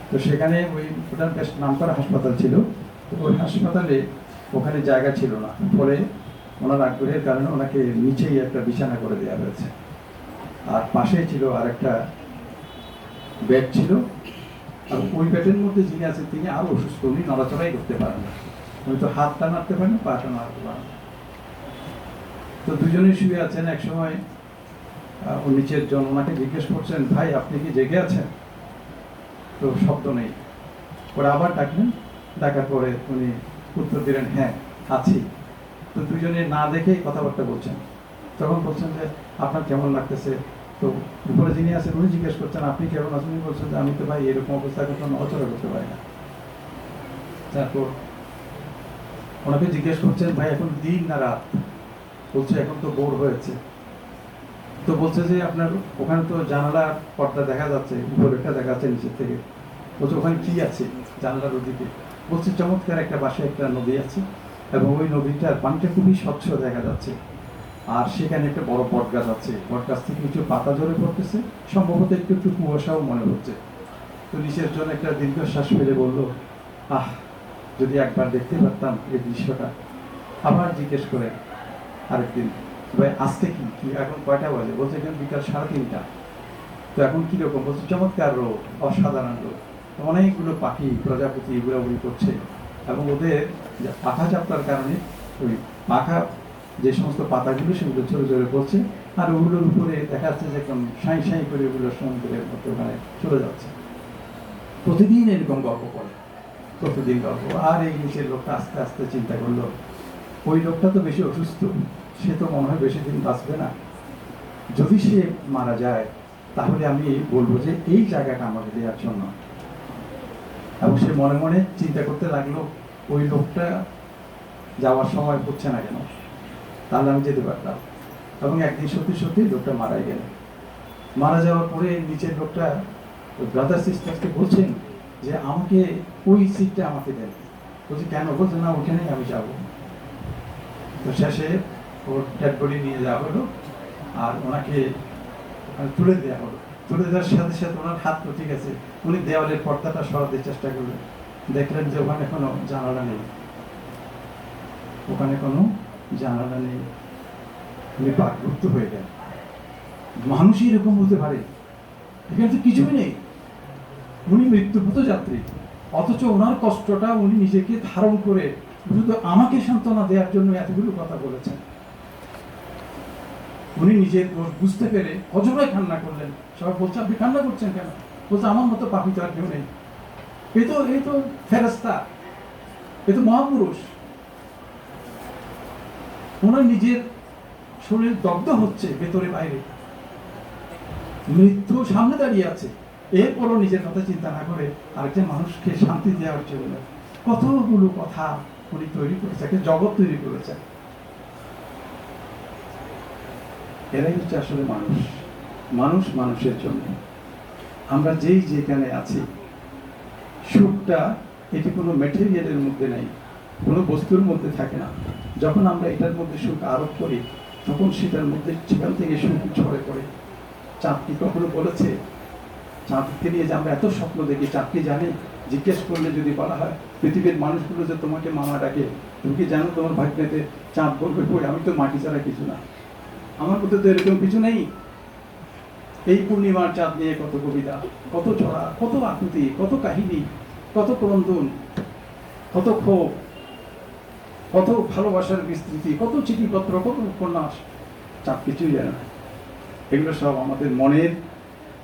তো সেখানে ওটা বেশ নামকরা হাসপাতাল ছিল। তো ওই হাসপাতালে ওখানে জায়গা ছিল না, ফলে ওনার আগ্রহের কারণে ওনাকে নিচেই একটা বিছানা করে দেওয়া হয়েছে, আর পাশেই ছিল আর একটা বেড ছিল। আর ওই বেডের মধ্যে যিনি আছেন তিনি আরো অসুস্থ, উনি নড়াচড়াই করতে পারেন না, উনি তো হাতটা নাড়তে পারেন না, পাটা নাড়তে পারেন না। তো দুজনেই শুয়ে আছেন। এক সময় ও নিচের জন ওনাকে জিজ্ঞেস করছেন, ভাই আপনি কি জেগে আছেন? তো শব্দ নেই। ওরা আবার ডাকলেন, ডাকার পরে উনি উত্তর দিলেন, হ্যাঁ আছি। তো দুজনে না দেখেই কথাবার্তা বলছেন। তখন বলছেন যে আপনার কেমন লাগতেছে? তো উপরে যিনি আছেন উনি জিজ্ঞেস করছেন, আপনি কেমন আছেন? উনি বলছেন যে আমি তো ভাই এরকম অবস্থায় কোনো নড়াচড়া করতে পারি না। তারপর ওনাকে জিজ্ঞেস করছেন, ভাই এখন দিন না রাত? বলছে এখন তো ভোর হয়েছে। তো বলছে যে আপনার ওখানে তো জানালার পর্দা দেখা যাচ্ছে, উপরেটা দেখা যাচ্ছে নিচের থেকে। বলছে ওখানে কি আছে জানালার ওদিকে? বলছে চমৎকার একটা পাশে একটা নদী আছে, এবং ওই নদীটার পানিটা খুবই স্বচ্ছ দেখা যাচ্ছে, আর সেখানে একটা বড় বট গাছ আছে, বট গাছ থেকে কিছু পাতা ঝরে পড়তেছে, সম্ভবত একটু একটু কুয়াশাও মনে হচ্ছে। তো নিচের জন্য একটা দীর্ঘশ্বাস ফেলে বলল, আহ যদি একবার দেখতে পারতাম এই দৃশ্যটা। আবার জিজ্ঞেস করে আরেকদিন, ভাই আজকে কি কি এখন কয়টা বাজে? বলছে এখন বিকাল 3:30। তো এখন কিরকম? বলছে চমৎকার রোদ, অসাধারণ রোদ, অনেকগুলো পাখি প্রজাপতি ঘোরাঘুরি করছে, এবং ওদের পাখা চাপটার কারণে ওই পাখা যে সমস্ত পাতাগুলো সেগুলো ঝরে ঝরে পড়ছে, আর ওগুলোর উপরে দেখা যাচ্ছে যে একদম সাঁই সাঁই করে ওগুলো সমুদ্রের মধ্যে ওখানে চলে যাচ্ছে। প্রতিদিন এরকম গল্প করে, প্রতিদিন গল্প। আর এই নিচের লোকটা আস্তে আস্তে চিন্তা করলো, ওই লোকটা তো বেশি অসুস্থ, সে তো মনে হয় বেশি দিন বাঁচবে না। যদি সে মারা যায় তাহলে আমি বলবো যে এই জায়গাটা আমাকে দেওয়ার জন্য। এবং সে মনে মনে চিন্তা করতে লাগলো, ওই লোকটা যাওয়ার সময় হচ্ছে না কেন, তাহলে আমি যেতে পারতাম। এবং একদিন সত্যি সত্যি লোকটা মারা গেল। মারা যাওয়ার পরে নিচের লোকটা ব্রাদার সিস্টারকে বলছেন যে আমাকে ওই সিটটা আমাকে দেন। বলছে কেন? বলছে না ওখানেই আমি যাবো। তো শেষে ওর ডেড বডি নিয়ে যাওয়া হলো, আর ওনাকে তুলে দেওয়া হলো। তুলে দেওয়ার সাথে সাথে ওনার হাত তো ঠিক আছে, উনি দেওয়ালের পর্দাটা সরাতে চেষ্টা করলেন, দেখলেন যে ওখানে কোনো জানালা নেই, ওখানে কোনো জানালা নেই। উনি বাকরুদ্ধ হয়ে গেলেন, মানুষই এরকম হতে পারে? এখানে তো কিছুই নেই। উনি মৃত্যুপথ যাত্রী, অথচ ওনার কষ্টটা উনি নিজেকে ধারণ করে শুধু আমাকে সান্ত্বনা দেওয়ার জন্য এতগুলো কথা বলেছেন। উনি নিজের দোষ বুঝতে পেরে অজরায় কান্না করলেন। সবাই বলছে আপনি কান্না করছেন কেন? বলছে আমার মতো পাপী তো আর কেউ নেই, এই তো ফেরেশতা, এ তো মহাপুরুষ। ওনার নিজের শরীর দগ্ধ হচ্ছে ভেতরে বাইরে, মৃত্যু সামনে দাঁড়িয়ে আছে, এরপরও নিজের কথা চিন্তা না করে আরেকটা মানুষকে শান্তি দেওয়ার জন্য কতগুলো কথা উনি তৈরি করেছে, একটা জগৎ তৈরি করেছে। এরাই হচ্ছে আসলে মানুষ, মানুষ মানুষের জন্য। আমরা যেই যেখানে আছি, সুখটা এটি কোনো ম্যাটেরিয়ালের মধ্যে নেই, কোনো বস্তুর মধ্যে থাকে না। যখন আমরা এটার মধ্যে সুখ আরোপ করি, তখন সেটার মধ্যে সেখান থেকে সুখ ছড়ে পড়ে। চাঁদ কি কখনো বলেছে চাঁদকে নিয়ে যে আমরা এত স্বপ্ন দেখি? চাঁদ কি জানে? জিজ্ঞেস করলে যদি বলা হয় পৃথিবীর মানুষগুলো যে তোমাকে মামা ডাকে, তুমি কি জানো তোমার ভাগ্যেতে? চাঁদ বলবে কই, আমি তো মাটি ছাড়া কিছু না, আমার মধ্যে তো এরকম কিছু নেই। এই পূর্ণিমার চাঁদ নিয়ে কত কবিতা, কত ছড়া, কত আকুতি, কত কাহিনী, কত ক্রন্দন, কত ক্ষোভ, কত ভালোবাসার বিস্তৃতি, কত চিঠিপত্র, কত উপন্যাস। চাঁদ কিছুই জানে না। এগুলো সব আমাদের মনের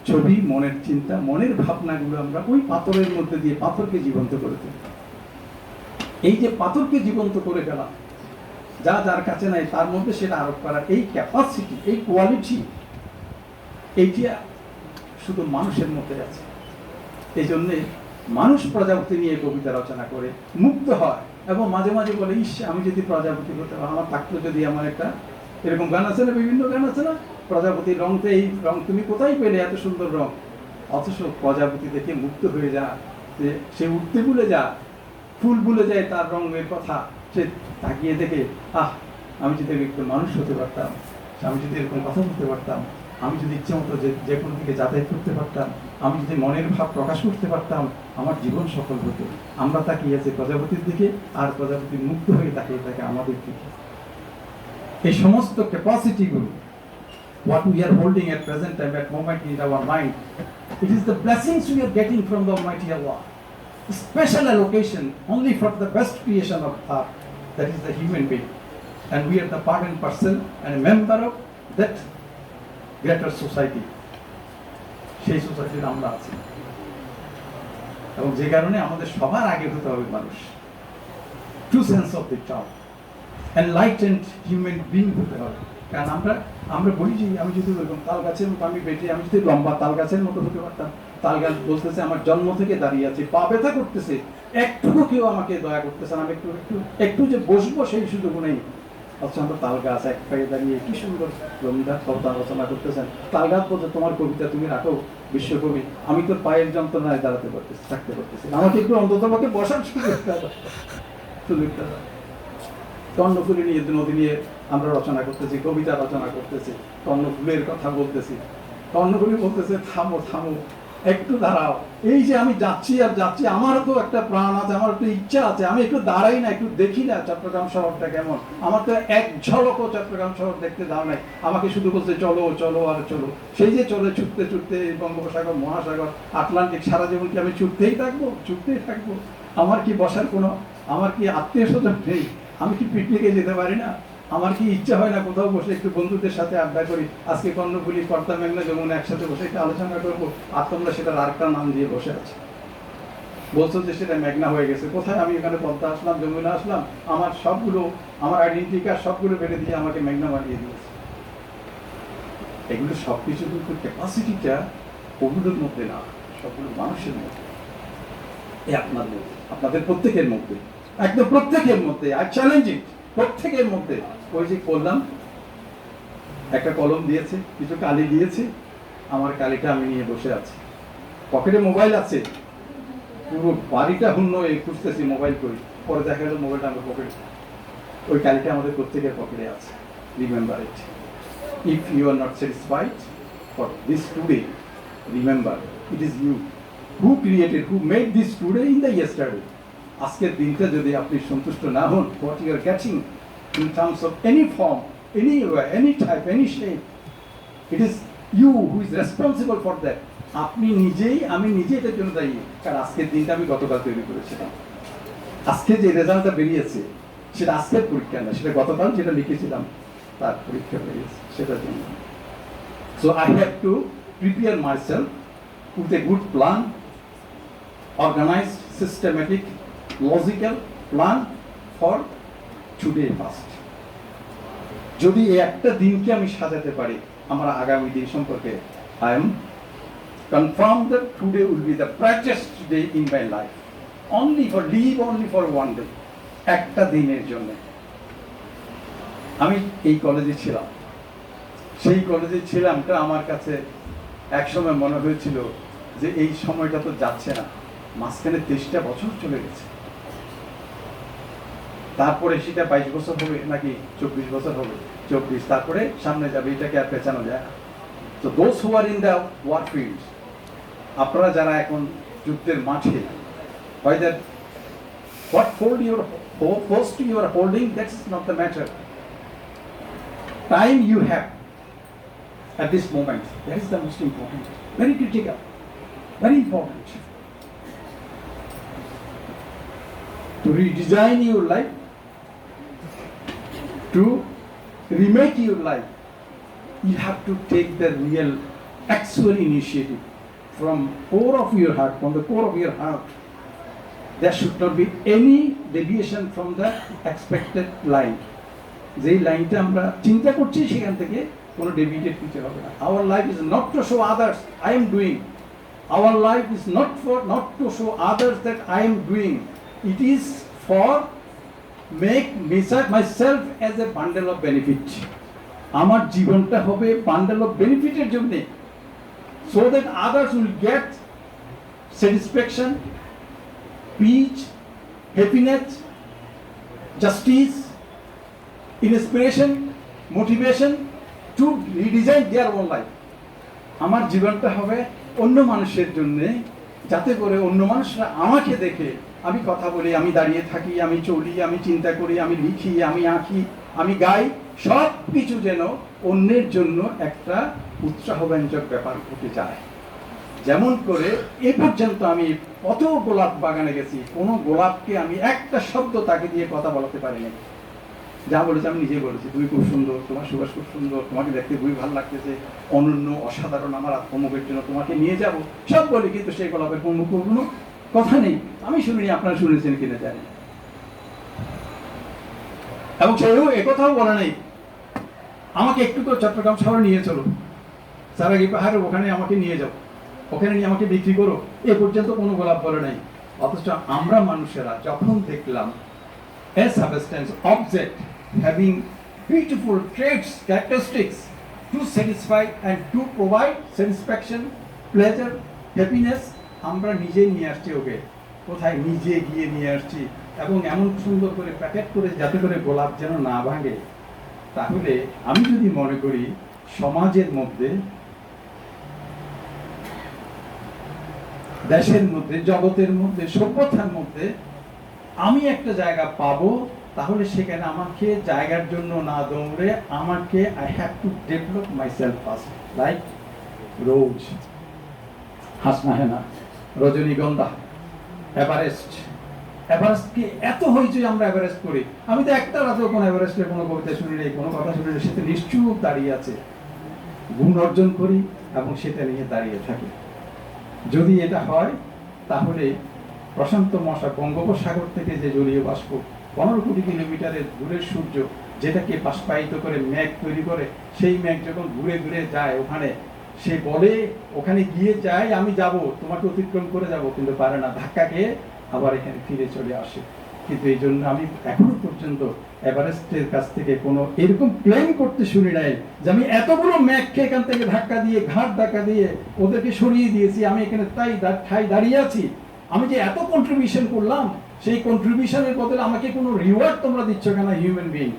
ছবি, মনের চিন্তা, মনের ভাবনাগুলো আমরা ওই পাথরের মধ্যে দিয়ে পাথরকে জীবন্ত করে তুলি। এই যে পাথরকে জীবন্ত করে গেলাম, যা যার কাছে নাই তার মধ্যে সেটা আরোপ করার এই ক্যাপাসিটি, এই কোয়ালিটি, এইটা শুধু মানুষের মধ্যে আছে। এই জন্যে মানুষ প্রজাপতি নিয়ে কবিতা রচনা করে মুক্ত হয়, এবং মাঝে মাঝে বলে, ইস আমি যদি প্রজাপতি হতে পারতাম, আমার থাকতো যদি আমার একটা এরকম গান আছে না, বিভিন্ন গান আছে না, প্রজাপতির রংতে এই রং তুমি কোথায় পেলে এত সুন্দর রং? অথচ প্রজাপতি দেখে মুক্ত হয়ে যা, যে সে উঠতে ভুলে যা, ফুল ভুলে যায় তার রঙের কথা, সে তাকিয়ে দেখে, আহ আমি যদি একটু মানুষ হতে পারতাম, আমি যদি এরকম কথা বলতে পারতাম, আমি যদি ইচ্ছে মতো যে কোনো দিকে যাতায়াত করতে পারতাম, আমি যদি মনের ভাব প্রকাশ করতে পারতাম, আমার জীবন সফল হতো। আমরা তাকিয়ে আছি প্রজাপতির দিকে, আর প্রজাপতি মুগ্ধ হয়ে তাকিয়ে থাকে আমাদের দিকে। এই সমস্ত ক্যাপাসিটিগুলো, what we are holding at present time, at moment in our mind, it is the blessings we are getting from the Almighty Allah. Special allocation only for the best creation of earth, that is the human being. And we are the part and parcel and a member of that greater society. সেই সোসাইটির আমরা আছি, এবং যে কারণে আমাদের সবার আগে হতে হবে মানুষ, true sense of the term, enlightened human being হতে হবে। কারণ আমরা বলি যে আমি যদি ওরকম তাল গাছের মতো আমি বেটে, আমি যদি লম্বা তাল গাছের মতো হতে পারতাম। তাল গাছ বলতেছে আমার জন্ম থেকে দাঁড়িয়ে আছে, পা ব্যথা করতেছে, একটুকু কেউ আমাকে দয়া করতেছে না, আমি একটু যে বসবো সেই সুযোগ নেই। অথচ আমরা তাল গাছ এক পায়ে দাঁড়িয়ে কি সুন্দর রবীন্দ্রনাথ কবিতা আলোচনা করতেছেন। তাল গাছ বলতে তোমার কবিতা তুমি রাখো বিশ্বকবি, আমি তো পায়ের যন্ত্রণায় দাঁড়াতে পারতেছি, থাকতে পারতেছি, আমাকে একটু অন্তত আমাকে বসার সুযোগটা দাও। কর্ণফুলী নিয়ে নদী নিয়ে আমরা রচনা করতেছি, কবিতা রচনা করতেছি, কর্ণফুলের কথা বলতেছি। কর্ণফুলী বলতেছে থামো থামো, একটু দাঁড়াও। এই যে আমি যাচ্ছি আর যাচ্ছি, আমারও তো একটা প্রাণ আছে, আমার একটু ইচ্ছা আছে, আমি একটু দাঁড়াই না, একটু দেখি না চট্টগ্রাম শহরটা কেমন। আমার তো এক ঝলকও চট্টগ্রাম শহর দেখতে দাও নাই, আমাকে শুধু বলছে চলো চলো আর চলো। সেই যে চলে ছুটতে ছুটতে বঙ্গোপসাগর, মহাসাগর, আটলান্টিক, সারা জীবন কি আমি ছুটতেই থাকবো? আমার কি বসার কোনো, আমার কি আত্মীয় স্বজন নেই? আমি কি পিকনিকে যেতে পারি না? আমার কি ইচ্ছা হয় না কোথাও বসে একটু বন্ধুদের সাথে আড্ডা করি? আজকে কর্ণফুলী, কর্তা, মেঘনা, যমুনা একসাথে বসে একটু আলোচনা করবো, আর তোমরা সেটার আরেকটা নাম দিয়ে বসে আছো, বলছো যে সেটা মেঘনা হয়ে গেছে। কোথায়? আমি এখানে পদ্মা আসলাম, যমুনা আসলাম, আমার সবগুলো, আমার আইডেন্টি কার্ড সবগুলো বেড়ে দিয়ে আমাকে মেঘনা বানিয়ে দিয়েছে। এগুলো সবকিছু কিন্তু ক্যাপাসিটিটা ওগুলোর মধ্যে না, সবগুলো মানুষের মধ্যে, আপনাদের প্রত্যেকের মধ্যে, একদম প্রত্যেকের মধ্যে। আর চ্যালেঞ্জিং, প্রত্যেকের মধ্যে। ওই যে বললাম, একটা কলম দিয়েছে, কিছু কালি দিয়েছে, আমার কালিটা আমি নিয়ে বসে আছি, পকেটে মোবাইল আছে, পুরো বাড়িটা শূন্য খুঁজতেছি মোবাইল করি, পরে দেখা গেল মোবাইলটা আমার পকেটে। ওই কালিটা আমাদের প্রত্যেকের পকেটে আছে। Remember it. If you are not satisfied for this today, remember it is you who created, who made this today in the yesterday. আজকের দিনটা যদি আপনি সন্তুষ্ট না হন, what you are getting in terms of any form, anywhere, any type, any shape, it is you who is responsible for that. আপনি নিজেই, আমি নিজেই এটার জন্য দায়ী। কারণ আজকের দিনটা আমি গতকাল তৈরি করেছিলাম। আজকে যে রেজাল্টটা বেরিয়েছে সেটা আজকের পরীক্ষা না, সেটা গতকাল যেটা লিখেছিলাম তার পরীক্ষা বেরিয়েছে, সেটার জন্য। So I have to prepare myself with a good plan, organized, systematic, logical plan for today first. যদি এই একটা দিনকে আমি সাজাতে পারি আমার আগামী দিন সম্পর্কে, I am confirmed that today will be the brightest day in my life. Only for one day. একটা দিনের জন্য। আমি এই কলেজে ছিলাম, সেই কলেজে ছিলামটা আমার কাছে একসময় মনে হয়েছিল যে এই সময়টা তো যাচ্ছে না, মাঝখানে 23টা বছর চলে গেছে। তারপরে সেটা 22 বছর হবে নাকি 24 বছর হবে, 24, তারপরে সামনে যাবে, এটাকে আর পেছানো যায় না। তো those who are in the war field, আপনারা যারা এখন যুদ্ধের মাঠে, whether what post you are holding, that's not the matter. Time you have at this moment, that is the most important, very critical, very important. To redesign your life, to remake your life, you have to take the real, actual initiative from core of your heart, from the core of your heart. There should not be any deviation from the expected line. যেই লাইনটা আমরা চিন্তা করছি সেখান থেকে কোনো deviate কিছু হবে না। Our life is not to show others I am doing. Our life is not to show others that I am doing. It is for make myself as a bundle of benefit. আমার জীবনটা হবে bundle of বেনিফিটের জন্য, so that others will get satisfaction, peace, happiness, justice, inspiration, motivation to redesign their own life. আমার জীবনটা হবে অন্য মানুষের জন্যে, যাতে করে অন্য মানুষরা আমাকে দেখে আমি কথা বলি, আমি দাঁড়িয়ে থাকি, আমি চলি, আমি চিন্তা করি, আমি লিখি, আমি আঁকি, আমি গাই, সব কিছু যেন অন্যের জন্য একটা উৎসাহব্যঞ্জক ব্যাপার ঘটে যায়। যেমন করে এ পর্যন্ত আমি কত গোলাপ বাগানে গেছি, কোনো গোলাপকে আমি একটা শব্দ তাকে দিয়ে কথা বলাতে পারিনি। যা বলেছে আমি নিজে বলেছি, তুমি খুব সুন্দর, তোমার সুবাস খুব সুন্দর, তোমাকে দেখতে খুবই ভালো লাগতেছে, অনন্য অসাধারণ, আমার আত্মমুখের জন্য তোমাকে নিয়ে যাব, সব বলি, কিন্তু সেই গোলাপের কোনো কথা নেই। আমি শুনিনি, আপনারা শুনেছেন কিনা জানি। এবং সেও একথাও বলে নেই আমাকে একটু করে চট্টগ্রাম শহরে নিয়ে চলো, সারাগি পাহাড়ে ওখানে আমাকে নিয়ে যাও, ওখানে নিয়ে আমাকে বিক্রি করো, এ পর্যন্ত কোনো গোলাপ বলে নাই। অথচ আমরা মানুষেরা যখন দেখলাম a substance object having beautiful traits, characteristics to satisfy and to provide satisfaction, pleasure, happiness, আমরা নিজে নিয়ে আসছি ওকে, কোথায় নিজে গিয়ে নিয়ে আসছি, এবং এমন সুন্দর করে প্যাকেট করে যাতে করে গোলাপ যেন না ভাঙে। তাহলে আমি যদি মনে করি সমাজের মধ্যে, দেশের মধ্যে, জগতের মধ্যে, সভ্যতার মধ্যে আমি একটা জায়গা পাবো, তাহলে সেখানে আমাকে জায়গার জন্য না দৌড়ে আমাকে I have to develop myself first, like rose, হাসনা হেনা, রজনীগন্ধা, এভারেস্ট। এভারেস্টকে এত হয়েছে আমরা এভারেস্ট করি, আমি তো একটা রাতেও কোনো এভারেস্টের কোনো কবিতা শুনি নেই, কোনো কথা শুনি নেই, সেটা নিশ্চুপ দাঁড়িয়ে আছে, গুণ অর্জন করি এবং সেটা নিয়ে দাঁড়িয়ে থাকি। যদি এটা হয় তাহলে প্রশান্ত মহাসাগর, বঙ্গোপসাগর থেকে যে জলীয় বাষ্প 15 কোটি কিলোমিটারের দূরের সূর্য, যেটাকে বাষ্পায়িত করে মেঘ তৈরি করে, সেই মেঘ যখন ঘুরে ঘুরে যায় ওখানে, সে বলে ওখানে গিয়ে যায় আমি যাব, তোমাকে অতিক্রম করে যাব, কিন্তু পারে না, ধাক্কা খেয়ে আবার এখানে ফিরে চলে আসে। কিন্তু এই জন্য আমি এখনো পর্যন্ত এভারেস্টের কাছ থেকে কোনো এরকম ক্লেম করতে শুনি নাই যে আমি এতগুলো মেঘকে এখান থেকে ধাক্কা দিয়ে, ঘাট ধাক্কা দিয়ে ওদেরকে সরিয়ে দিয়েছি, আমি এখানে ঠাই দাঁড়িয়ে আছি, আমি যে এত কন্ট্রিবিউশন করলাম, সেই কন্ট্রিবিউশনের বদলে আমাকে কোনো রিওয়ার্ড তোমরা দিচ্ছ কেন? হিউম্যান বিইং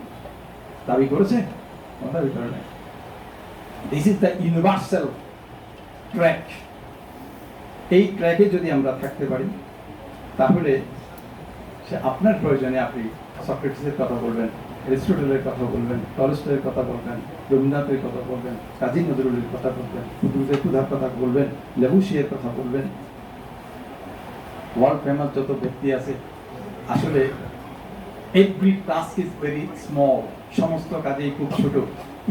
দাবি করেছে? দাবি করে নাই। This is the universal track. এই ট্র্যাকে যদি আমরা থাকতে পারি, তাহলে সে আপনার প্রয়োজনে আপনি সক্রেটিসের কথা বলবেন, এরিস্টটলের কথা বলবেন, টলস্টয়ের কথা বলবেন, রবীন্দ্রনাথের কথা বলবেন, কাজী নজরুলের কথা বলবেন, ক্ষুধার কথা বলবেন, লেবুশিয়ার কথা বলবেন, ওয়ার্ল্ড ফেমাস যত ব্যক্তি আছে, আসলে every task is very small, সমস্ত কাজেই খুব ছোট,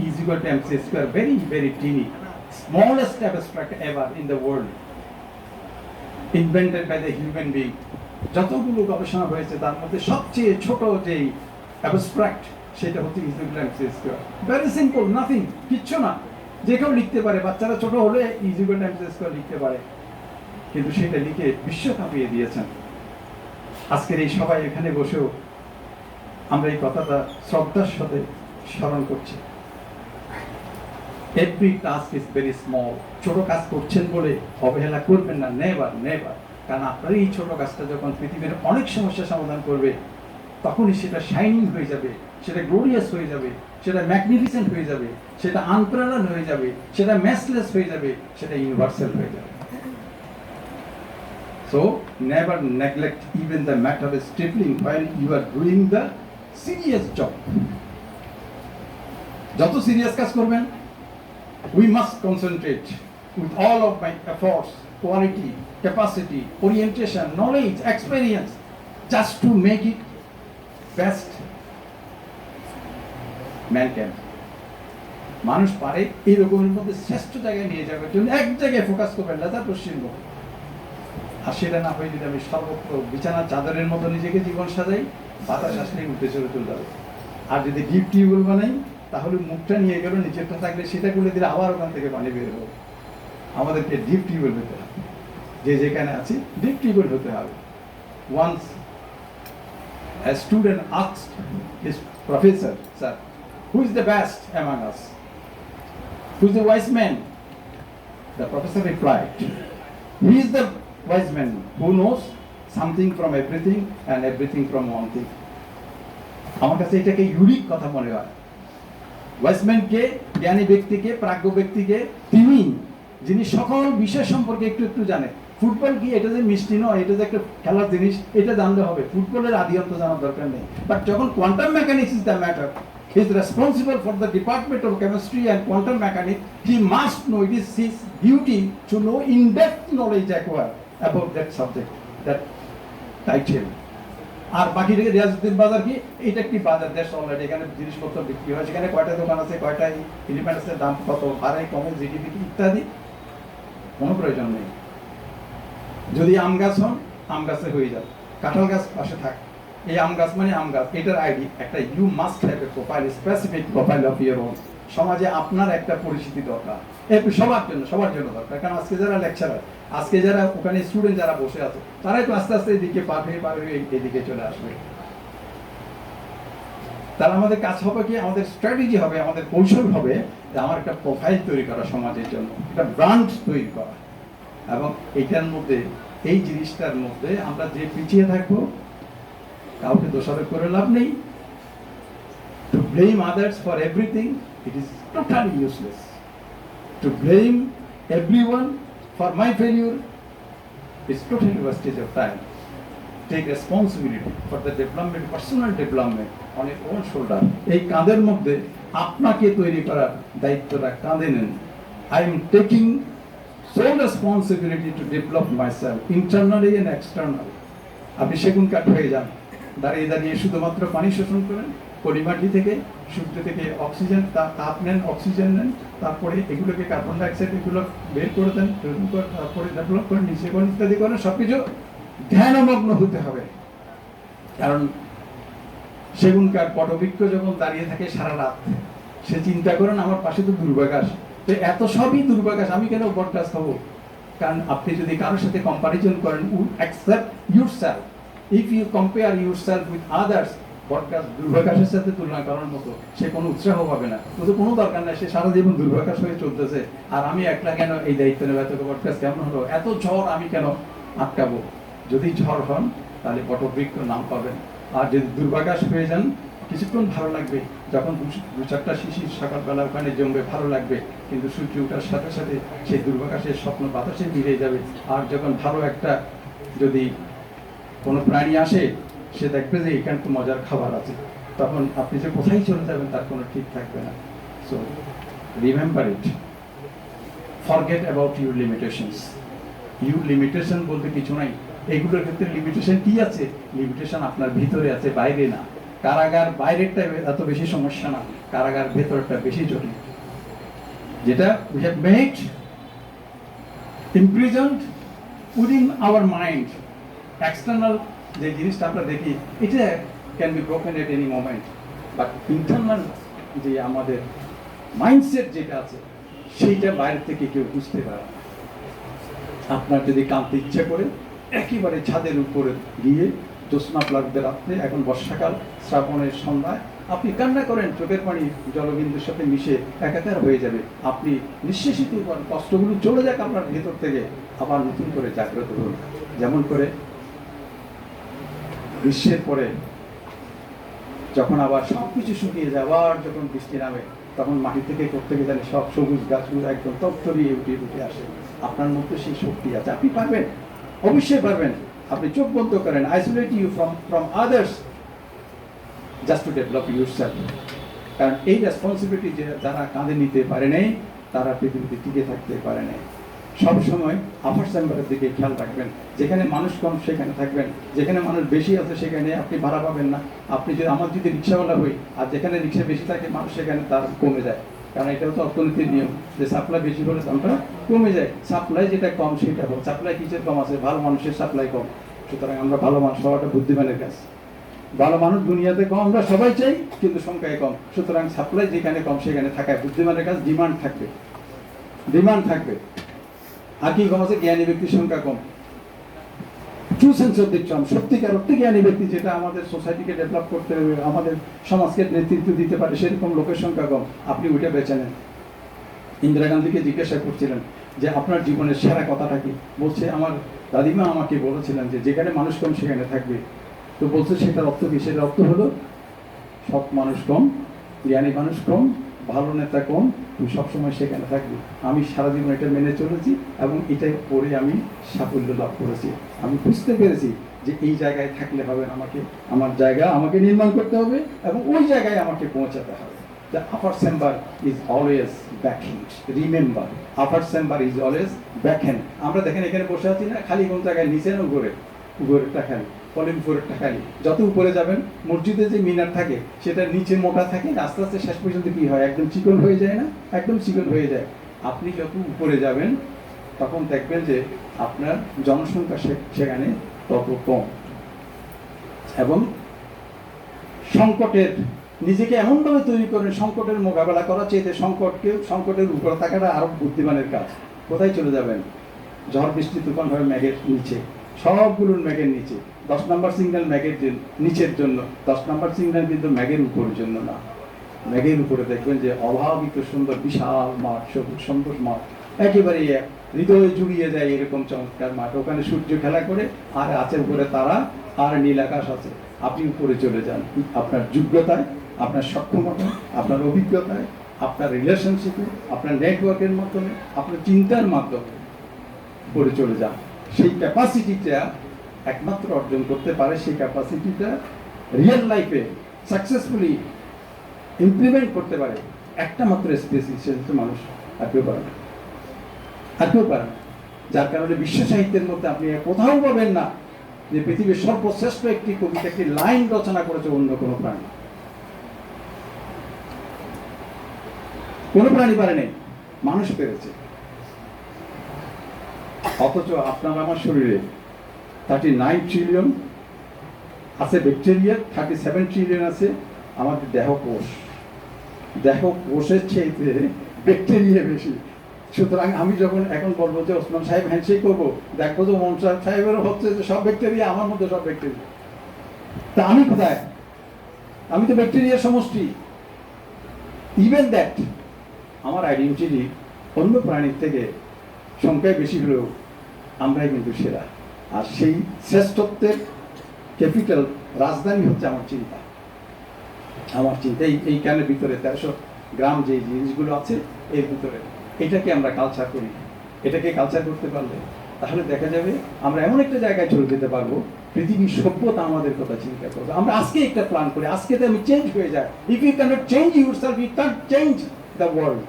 is equal to MC square, very very tiny, smallest abstract ever in the world, invented by the human being. যতগুলো গবেষণা হয়েছে তার মধ্যে সবচেয়ে ছোট যেই অ্যাবস্ট্রাক্ট, সেটা হচ্ছে is equal to MC square. Very simple, nothing, কিচ্ছু না, যে কেউ লিখতে পারে, বাচ্চারা ছোট হলে is equal to MC square লিখতে পারে, কিন্তু সেটা লিখে বিশ্ব কাঁপিয়ে দিয়েছেন। আজকের এই সবাই এখানে বসেও আমরা এই কথাটা শ্রদ্ধার সাথে স্মরণ করছি। Every task is very small. ছোট কাজ করছেন বলে অবহেলা করবেন না, নেভার নেভার। কারণ আপনার এই ছোট কাজটা যখন পৃথিবীর অনেক সমস্যা সমাধান করবে, তখনই সেটা শাইনিং হয়ে যাবে, সেটা গ্লোরিয়াস হয়ে যাবে, সেটা ম্যাগনিফিসেন্ট হয়ে যাবে, সেটা আনপ্যারালাল হয়ে যাবে, সেটা ম্যাচলেস হয়ে যাবে, সেটা ইউনিভার্সাল হয়ে যাবে। So never neglect even the matter of stippling while you are doing the serious job. যত সিরিয়াস কাজ করবেন, we must concentrate with all of my efforts, quality, capacity, orientation, knowledge, experience, just to make it best man can. মানুষ পারে এই রকমের মধ্যে শ্রেষ্ঠ জায়গায় নিয়ে যাওয়ার জন্য এক জায়গায় ফোকাস করবেন, লেজা পশ্চিম। আর সেটা না হয়ে যদি আমি সর্বত্র বিছানার চাদরের মতো নিজেকে জীবন সাজাই, বাতাস আসলেই উঠে চলে যাবে। আর যদি ডিপ টিউবওয়েল বানাই, তাহলে মুখটা নিয়ে গেল, নিচেরটা থাকলে সেটা খুলে দিলে আবার ওখান থেকে পানি বের হবে। আমাদেরকে ডিপ টিউবওয়েল হতে হবে, যে যেখানে আছি ডিপ টিউবওয়েল হতে হবে। Once a student asked his professor, "Sir, who is the best among us? Who is the wise man?" The professor replied, "He is the wise man who knows something from everything and everything from one thing." আমার কাছে এটাকে unique কথা মনে হয়। ওয়াইজম্যানকে, জ্ঞানী ব্যক্তিকে, প্রাজ্ঞ ব্যক্তিকে, তিনি যিনি সকল বিষয় সম্পর্কে একটু একটু জানে। ফুটবল কি এটা যে মিষ্টি নয়, এটা যে একটা খেলার জিনিস, এটা জানলে হবে, ফুটবলের আদি অন্ত জানার দরকার নেই। বাট যখন quantum mechanics is the matter, he is responsible for the department of chemistry and quantum mechanics, he must know, it is his duty to know in depth knowledge acquire about that subject, that title. আর বাকি থেকে রিয়াজউদ্দিন বাজার কি, এটা একটি বাজার দেশ already, এখানে জিনিসপত্র বিক্রি হয়, সেখানে কয়টা দোকান আছে, কয়টা এলিমেন্ট আছে, দাম কত, বাড়ে কমে, জিডিপি ইত্যাদি কোনো প্রয়োজন নেই। যদি আম গাছ হন, আম গাছে হয়ে যাবে, কাঁঠাল গাছ পাশে থাক, এই আম গাছ মানে আম গাছ, এটার আইডি একটা, you must have a profile, specific profile of your own. সমাজে আপনার একটা পরিচিতি দরকার, সবার জন্য দরকার। কারণ আজকে যারা লেকচারার, আজকে যারা ওখানে স্টুডেন্ট যারা বসে আছে, তারাই তো আস্তে আস্তে এদিকে পার হয়ে এদিকে চলে আসবে। তাহলে আমাদের কাজ হবে কি, আমাদের স্ট্র্যাটেজি হবে, আমাদের কৌশল হবে যে আমার একটা প্রোফাইল তৈরি করা সমাজের জন্য, একটা ব্র্যান্ড তৈরি করা। এবং এইটার মধ্যে, এই জিনিসটার মধ্যে আমরা যে পিছিয়ে থাকবো, কাউকে দোষারোপ করে লাভ নেই। To blame others for everything, it is totally useless. To blame everyone for my failure is totally wastage of time. Take responsibility for the development, personal development on your own shoulder. এই কাঁধের মধ্যে আপনাকে তৈরি করার দায়িত্বটা কাঁধে নেন। I am taking sole responsibility to develop myself internally and externally. আপনি সেগুন কাঠ হয়ে যান, দাঁড়িয়ে দাঁড়িয়ে শুধুমাত্র পানি শোষণ করেন, পলিমাটি থেকে, সূর্য থেকে অক্সিজেন, তাপ নেন, অক্সিজেন নেন, তারপরে এগুলোকে কার্বন ডাইঅক্সাইড এগুলো বের করে দেন, তারপরে ডেভেলপ করেন, নিচে করেন, ইত্যাদি করেন। সবকিছু ধ্যানমগ্ন হতে হবে। কারণ সেগুন কাঠ, পটবৃক্ষ যখন দাঁড়িয়ে থাকে সারা রাত, সে চিন্তা করেন আমার পাশে তো দুর্বাঘাস, তো এত সবই দুর্বাঘাস, আমি কেন বটগাছ হবো? কারণ আপনি যদি কারোর সাথে কম্পারিজন করেন, accept yourself, if you compare yourself with others, বটগাছ দুর্বাঘাসের সাথে তুলনা করার মতো, সে কোনো উৎসাহ পাবে না, তো কোনো দরকার নাই, সে সারা জীবন দুর্বাঘাস হয়ে চলতেছে। আর আমি একলা কেন এই দায়িত্ব নেব, এত বটগাছ কেমন হলো, এত ঝড় আমি কেন আটকাবো? যদি ঝড় হন তাহলে বটবৃক্ষ নাম পাবেন। আর যদি দুর্বাঘাস হয়ে যান, কিছুক্ষণ ভালো লাগবে, যখন দু চারটা শিশির সকালবেলা ওখানে জমবে, ভালো লাগবে, কিন্তু সূর্য ওঠার সাথে সাথে সেই দুর্বাঘাসের স্বপ্ন বাতাসে মিলিয়ে যাবে। আর যখন ভালো একটা যদি কোনো প্রাণী আসে, সে দেখবে যে এখানে তো মজার খাবার আছে, তখন আপনি যে কোথায় চলে যাবেন তার কোনো ঠিক থাকবে না। So remember it, forget about your limitations. Your limitation বলতে কিছু নাই, এগুলোর ক্ষেত্রে লিমিটেশন কি আছে? লিমিটেশন আপনার ভিতরে আছে, বাইরে না। কারাগার বাইরেরটা এত বেশি সমস্যা না, কারাগার ভেতরটা বেশি জটিল। যেটা we have made imprisoned within our mind, external যে জিনিসটা আমরা দেখি, এটা can be broken at any moment, but internal যে আমাদের মাইন্ডসেট যেটা আছে, সেইটা বাইরে থেকে কেউ বুঝতে পারে না। আপনার যদি কাঁদতে ইচ্ছে করে, একেবারে ছাদের উপরে গিয়ে জ্যোৎস্না লাগবে রাত্রে, এখন বর্ষাকাল, শ্রাবণের সন্ধ্যায় আপনি কান্না করেন, চোখের পানি জলবিন্দুর সাথে মিশে একাকার হয়ে যাবে, আপনি নিঃশেষিত করেন, কষ্টগুলো চলে যাক আপনার ভেতর থেকে, আবার নতুন করে জাগ্রত হন। যেমন করে গ্রীষ্মের পরে যখন আবার সব কিছু শুকিয়ে যায়, আবার যখন বৃষ্টি নামে, তখন মাটি থেকে প্রত্যেকে জানি সব সবুজ গাছগুলো একদম তত্তরিয়ে উঠে আসে। আপনার মধ্যে সেই শক্তি আছে, আপনি পারবেন, অবশ্যই পারবেন। আপনি চোখ বন্ধ করেন, isolate you from others, just to develop yourself. কারণ এই রেসপন্সিবিলিটি যারা কাঁধে নিতে পারে নাই, তারা পৃথিবীতে টিকে থাকতে পারে নাই। সবসময় আপার চেম্বারের দিকে খেয়াল রাখবেন, যেখানে মানুষ কম সেখানে থাকবেন, যেখানে মানুষ বেশি আছে সেখানে আপনি ভাড়া পাবেন না। আপনি যদি আমার যদি রিক্সাওয়ালা হই, আর যেখানে রিক্সা বেশি থাকে মানুষ, সেখানে তার কমে যায়। কারণ এটাও তো অর্থনীতির নিয়ম, যে সাপ্লাই বেশি হলে দামটা কমে যায়। সাপ্লাই যেটা কম সেটা হোক, সাপ্লাই কিসের কম আছে? ভালো মানুষের সাপ্লাই কম। সুতরাং আমরা ভালো মানুষ হওয়াটা বুদ্ধিমানের কাজ। ভালো মানুষ দুনিয়াতে কম, আমরা সবাই চাই, কিন্তু সংখ্যায় কম। সুতরাং সাপ্লাই যেখানে কম সেখানে থাকায় বুদ্ধিমানের কাজ, ডিমান্ড থাকবে, ডিমান্ড থাকবে। আর কি কম আছে? জ্ঞানী ব্যক্তির সংখ্যা কম। True sense of the term, সত্যিকার অর্থে জ্ঞানী ব্যক্তি, যেটা আমাদের সোসাইটিকে ডেভেলপ করতে হবে, আমাদের সমাজকে নেতৃত্ব দিতে পারে, সেরকম লোকের সংখ্যা কম। আপনি ওইটা বেছে নেন। ইন্দিরা গান্ধীকে জিজ্ঞাসা করছিলেন যে আপনার জীবনের সেরা কথাটা কি? বলছে আমার দাদিমা আমাকে বলেছিলেন যে যেখানে মানুষ কম সেখানে থাকবে। তো বলছে সেটার অর্থ কি? সেটার অর্থ হলো সৎ মানুষ কম, জ্ঞানী মানুষ কম, ভালো নেতা কোন, তুমি সবসময় সেখানে থাকবে। আমি সারাদিন এটা মেনে চলেছি এবং এটাই পরে আমি সাফল্য লাভ করেছি। আমি বুঝতে পেরেছি যে এই জায়গায় থাকলে হবে না, আমাকে আমার জায়গা আমাকে নির্মাণ করতে হবে এবং ওই জায়গায় আমাকে পৌঁছাতে হবে। The upper chamber is always vacant. Remember, upper chamber is always vacant. আমরা দেখেন এখানে বসে আছি না, খালি কোন জায়গায় নিচে না উপরে, উপরেরটা খালি, ফলের উপরেরটা খালি। যত উপরে যাবেন মসজিদে যে মিনার থাকে সেটা নিচে মোটা থাকে, আস্তে আস্তে শেষ পর্যন্ত কি হয়, একদম চিকন হয়ে যায় না, একদম চিকন হয়ে যায়। আপনি যত উপরে যাবেন তখন দেখবেন যে আপনার জনসংখ্যা সেখানে তত কম। এবং সংকটের নিজেকে এমনভাবে তৈরি করেন, সংকটের মোকাবেলা করা চেয়ে সংকটের উপরে থাকাটা আরো বুদ্ধিমানের কাজ। কোথায় চলে যাবেন? ঝড় বৃষ্টি তুফান হয় ম্যাগের নিচে, সবগুলোর ম্যাগের নিচে। 10 নম্বর সিগন্যাল ম্যাগের নিচের জন্য, 10 নম্বর সিগন্যাল কিন্তু ম্যাগের উপরের জন্য না। ম্যাগের উপরে দেখবেন যে অভাবিত সুন্দর বিশাল মাঠ, সবুজ সুন্দর মাঠ, একেবারে হৃদয়ে জুড়িয়ে যায় এরকম চমৎকার মাঠ। ওখানে সূর্য খেলা করে, আর আছে উপরে তারা, আর নীল আকাশ আছে। আপনি উপরে চলে যান আপনার যোগ্যতায়, আপনার সক্ষমতায়, আপনার অভিজ্ঞতায়, আপনার রিলেশনশিপে, আপনার নেটওয়ার্কের মাধ্যমে, আপনার চিন্তার মাধ্যমে উপরে চলে যান। সেই ক্যাপাসিটিটা একমাত্র অর্জন করতে পারে, সেই ক্যাপাসিটিটা রিয়েল লাইফে সাকসেসফুলি ইমপ্লিমেন্ট করতে পারে একটা মাত্র স্পেসিস মানুষ, আর কেউ পারে না, আর কেউ পারে না। যার কারণে বিশ্ব সাহিত্যের মধ্যে আপনি কোথাও পাবেন না যে পৃথিবীর সর্বশ্রেষ্ঠ একটি কবিতা, একটি লাইন রচনা করেছে অন্য কোনো প্রাণী। কোনো প্রাণী পারে নেই, মানুষ পেরেছে। অথচ আপনার আমার শরীরে 39 ট্রিলিয়ন আছে ব্যাকটেরিয়া, 37 ট্রিলিয়ন আছে আমাদের দেহকোষ। দেহকোষের চেয়ে ব্যাকটেরিয়া বেশি। সুতরাং আমি যখন এখন বলবো যে ওসমান সাহেব হ্যান্ডশেক করবো, দেখবো যে ওসমান সাহেবেরও হচ্ছে যে সব ব্যাকটেরিয়া, আমার মধ্যে সব ব্যাকটেরিয়া। তা আমি কোথায়? আমি তো ব্যাকটেরিয়ার সমষ্টি। ইভেন দ্যাট আমার আইডেন্টিটি অন্য প্রাণীর থেকে সংখ্যায় বেশি হলেও আমরাই কিন্তু সেরা। আর সেই শ্রেষ্ঠত্বের ক্যাপিটাল, রাজধানী হচ্ছে আমার চিন্তা। আমার চিন্তা এই কানের ভিতরে 1300 গ্রাম যে জিনিসগুলো আছে এর ভিতরে, এটাকে আমরা কালচার করি। এটাকে কালচার করতে পারলে তাহলে দেখা যাবে আমরা এমন একটা জায়গায় চলে যেতে পারবো, পৃথিবীর সভ্যতা আমাদের কথা চিন্তা করবে। আমরা আজকে একটা প্ল্যান করি, আজকেতে আমি চেঞ্জ হয়ে যায়। If you cannot change yourself, you cannot change the world.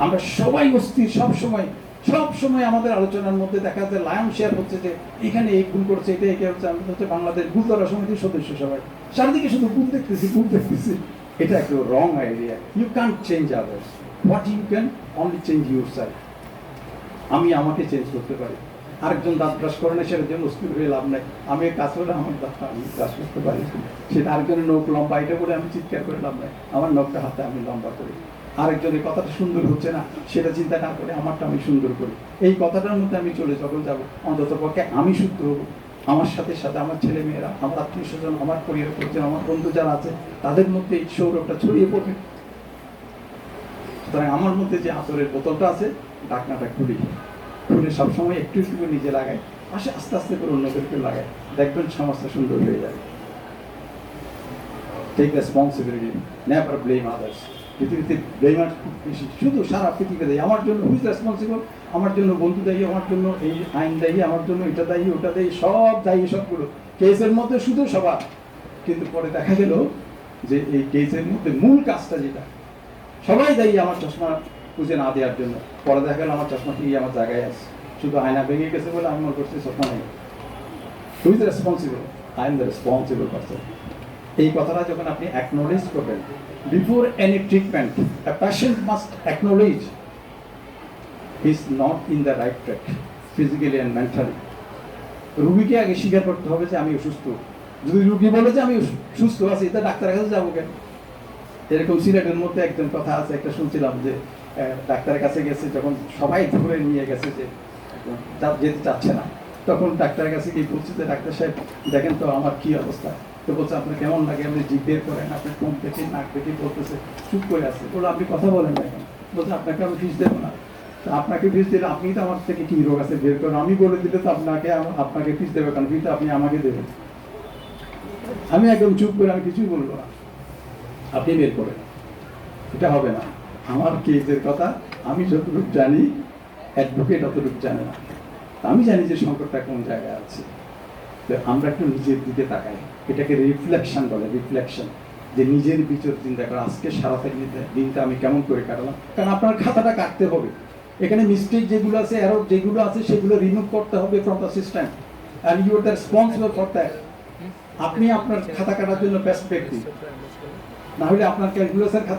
আমরা সবাই অস্থির, সব সময় আমাদের আলোচনার মধ্যে দেখা যায় লায়ন শেয়ার হচ্ছে যে এখানে এই ভুল করছে, এটা একে হচ্ছে। আমি হচ্ছে বাংলাদেশ ভুলধরা সমিতির সদস্য, সবাই চারিদিকে শুধু ভুল দেখতেছি। এটা একটা wrong idea. You can't change others, what you can only change yourself. আমি আমাকে চেঞ্জ করতে পারি। আরেকজন দাঁত ব্রাশ করে না, সেটার জন্য অস্থির হয়ে লাভ নাই। আমি কাজ করলে আমার দাঁতটা আমি ব্রাশ করতে পারি, সেটা আরেকজনের নখ লম্বা, এটা করে আমি চিৎকার করে লাভ নাই। আমার নখটা হাতে আমি লম্বা করি। আরেকজনের কথাটা সুন্দর হচ্ছে না, সেটা চিন্তা না করে আমারটা আমি সুন্দর করি। এই কথাটার মধ্যে আমি চলে যখন যাবো, অন্তত পক্ষে আমি শুদ্ধ হবো। আমার সাথে আমার ছেলে মেয়েরা, আমার আত্মীয় স্বজন, আমার পরিবার পরিজন, আমার বন্ধু যারা আছে, তাদের মধ্যে এই সৌরভটা ছড়িয়ে পড়বে। সুতরাং আমার মধ্যে যে আতরের বোতলটা আছে, ঢাকনাটা খুলে সবসময় একটু একটু করে নিজে লাগাই, আস্তে আস্তে করে অন্যদেরকে লাগাই, দেখবেন সমাজটা সুন্দর হয়ে যাবে। Take responsibility, never blame others. পৃথিবীতে ব্লেমার খুব বেশি, শুধু সারা পৃথিবীতে আমার জন্য হুইজ রেসপন্সিবল, আমার জন্য বন্ধু দায়ী, আমার জন্য এই আইন দায়ী, আমার জন্য এটা দায়ী, ওটা দায়ী, সব দায়ী। সবগুলো কেসের মধ্যে শুধু সবার, কিন্তু পরে দেখা গেল যে এই কেসের মধ্যে মূল কাজটা যেটা, সবাই দায়ী আমার চশমা খুঁজে না দেওয়ার জন্য। পরে দেখা গেল আমার চশমা ঠিকই আমার জায়গায় আছে, শুধু আয়না ভেঙে গেছে বলে আমি মনে করছি চশমা নেই। Who's responsible? I am the responsible person. এই কথাটা যখন আপনি অ্যাকনোলেজ করবেন, before any treatment, a patient must acknowledge he is not in the right track, physically and mentally. রোগীকে আগে স্বীকার করতে হবে যে আমি অসুস্থ। যদি রোগী বলে যে আমি সুস্থ আছি, তা ডাক্তারের কাছে যাবো কেন? এরকম সিলেটের মধ্যে একজন কথা আছে, একটা শুনছিলাম যে ডাক্তারের কাছে গেছে, যখন সবাই ধরে নিয়ে গেছে যে যেতে চাচ্ছে না, তখন ডাক্তারের কাছে গিয়ে বলছে যে ডাক্তার সাহেব দেখেন তো আমার কি অবস্থা। তো বলছে আপনার কেমন লাগে? আপনি জিভ বের করেন, আপনার মুখ দেখে নাক দেখে বলতেছে, চুপ করে আছে। বলে আপনি কথা বলেন না এখন। বলছে আপনাকে আমি ফিস দেবো না। আপনাকে ফিস দিলে আপনি তো আমার থেকে কি রোগ আছে বের করেন, আমি বলে দিলে তো আপনাকে ফিস দেবে কেন? ফিস আপনি আমাকে দেবেন। আমি একদম চুপ করে, আমি কিছুই বলবো না। আপনি বের করেন, এটা হবে না। আমার কেসের কথা আমি যতটুকু জানি, অ্যাডভোকেট অতটুকু জানে না। আমি জানি যে সংকটটা কোন জায়গায় আছে। তো আমরা একটু নিজের দিকে তাকাই, এটাকে রিফ্লেকশন বলে, রিফ্লেকশন, যে নিজের ভিতর চিন্তা করা, আজকে সারা থেকে দিনটা আমি কেমন করে কাটালাম। কারণ আপনার খাতাটা কাটতে হবে, এখানে মিস্টেক যেগুলো আছে, এরর যেগুলো আছে, সেগুলো রিমুভ করতে হবে from the system, and you are the responsible for that. আপনি আপনার খাতা কাটার জন্য বেস্ট ব্যক্তি, না হলে আপনার ক্যালকুলেশন খাতা